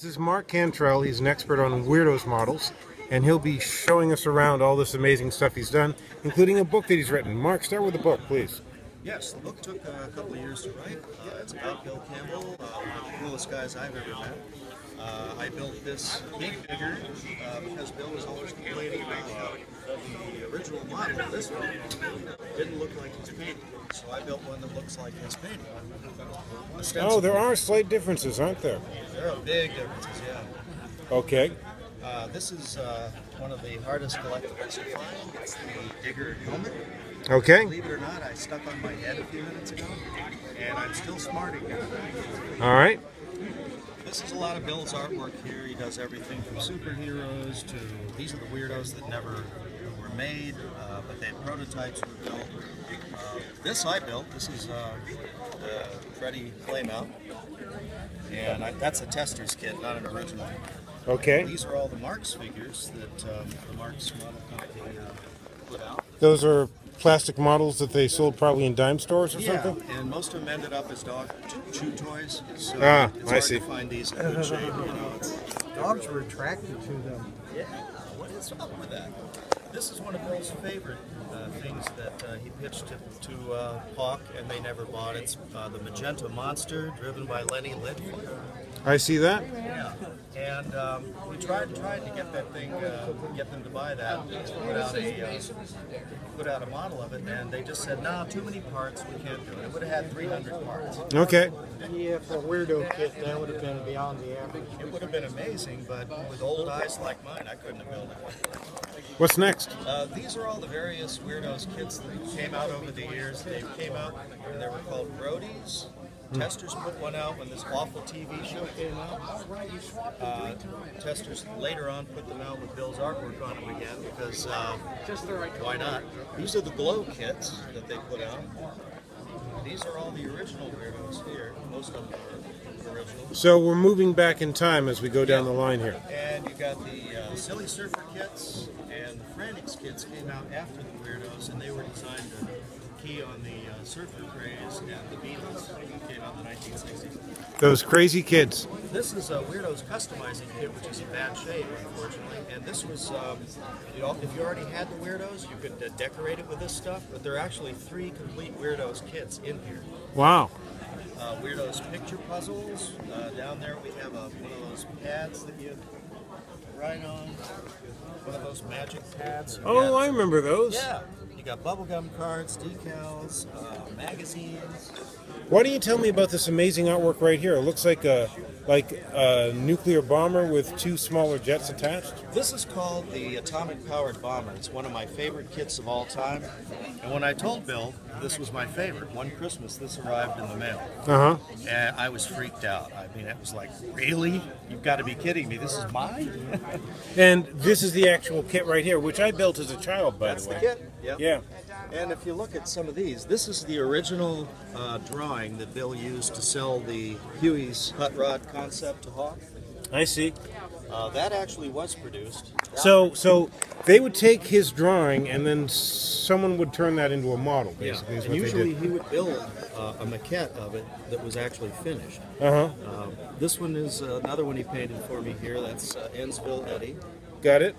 This is Mark Cantrell. He's an expert on Weirdos models, and he'll be showing us around all this amazing stuff he's done, including a book that he's written. Mark, start with the book, please. Yes, the book took a couple of years to write. It's about Bill Campbell, one of the coolest guys I've ever met. I built this big figure because Bill was always complaining about how the original model of this one didn't look like his painting. So I built one that looks like his painting. Oh, there are slight differences, aren't there? There are big differences, yeah. Okay. This is one of the hardest collectibles to find. It's the Digger helmet. Okay. Believe it or not, I stuck on my head a few minutes ago, and I'm still smarting now. All right. This is a lot of Bill's artwork here. He does everything from superheroes to these are the weirdos that never were made, but they had prototypes were built. This I built. This is the Freddy Flameout, and that's a tester's kit, not an original. Okay. These are all the Marks figures that the Marks model company put out. Those are plastic models that they sold probably in dime stores or something? Yeah, and most of them ended up as dog chew toys. So it's I hard see. to find these in good shape. You know, Dogs were attracted to them. yeah, what is up with that? This is one of Bill's favorite things that he pitched to Hawk, and they never bought. It's the Magenta Monster, driven by Lenny Lidford. I see that. Yeah, and we tried to get that thing, get them to buy that. Put out a model of it, and they just said, "No, too many parts. We can't do it." It would have had 300 parts. Okay. Yeah, for a weirdo kit, that would have been beyond the average. It would have been amazing, but with old eyes like mine, I couldn't have built it. What's next? These are all the various Weirdos kits that came out over the years. They came out, and they were called Brodies. Testers put one out when this awful TV show came out. Testers later on put them out with Bill's artwork on them again because why not? These are the Glow kits that they put out. These are all the original Weirdos here. Most of them are original. So we're moving back in time as we go down the line here. And you got the Silly Surfer kits, and the Frantics kits came out after the Weirdos, and they were designed to key on the surfer craze, and the Beatles came out in the 1960s. Those crazy kids. This is a Weirdos customizing kit, which is in bad shape, unfortunately. And this was, if you already had the Weirdos, you could decorate it with this stuff, but there are actually 3 complete Weirdos kits in here. Wow. Weirdos picture puzzles. Down there we have one of those pads that you write on. One of those magic pads. Oh, I remember those. Yeah. You got bubblegum cards, decals, magazines. Why don't you tell me about this amazing artwork right here? It looks like a nuclear bomber with 2 smaller jets attached. This is called the Atomic Powered Bomber. It's one of my favorite kits of all time. And when I told Bill this was my favorite, one Christmas this arrived in the mail. Uh-huh. And I was freaked out. I mean, it was like, really? You've got to be kidding me. This is mine? And this is the actual kit right here, which I built as a child, by That's the way. the kit? Yep. Yeah. And if you look at some of these, this is the original drawing that Bill used to sell the Huey's Hot Rod concept to Hawk. I see. That actually was produced. So they would take his drawing and then someone would turn that into a model, basically, is and what usually they did. he would build a maquette of it that was actually finished. Uh-huh. This one is another one he painted for me here. That's Ennsville Eddie. Got it?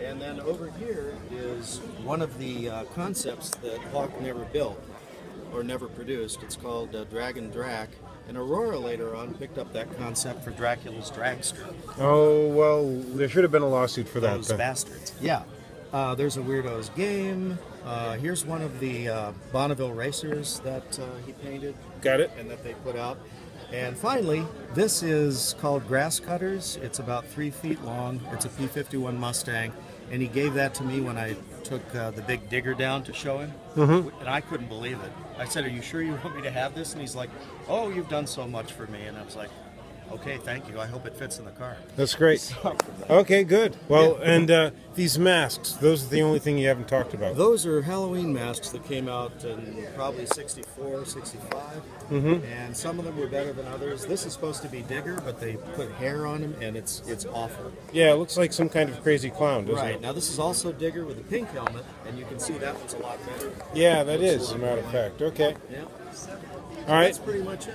And then over here is one of the concepts that Hawk never built or never produced. It's called Dragon Drac. And Aurora later on picked up that concept for Dracula's Dragster. Oh, well, there should have been a lawsuit for that. Those bastards. Yeah. There's a Weirdos game. Here's one of the Bonneville racers that he painted. Got it? And that they put out. And finally, this is called Grass Cutters. It's about 3 feet long. It's a P-51 Mustang. And he gave that to me when I took the big digger down to show him. And I couldn't believe it. I said, "Are you sure you want me to have this?" And he's like, "Oh, you've done so much for me." And I was like, "Okay, thank you. I hope it fits in the car." That's great. Okay, good. Well, and these masks, those are the only thing you haven't talked about. Those are Halloween masks that came out in probably 64, 65. And some of them were better than others. This is supposed to be Digger, but they put hair on him, and it's awful. Yeah, it looks like some kind of crazy clown, doesn't Right. it? Now, this is also Digger with a pink helmet, and you can see that one's a lot better. Yeah, that is, as a matter of fact. Okay. Yeah. All right. That's pretty much it.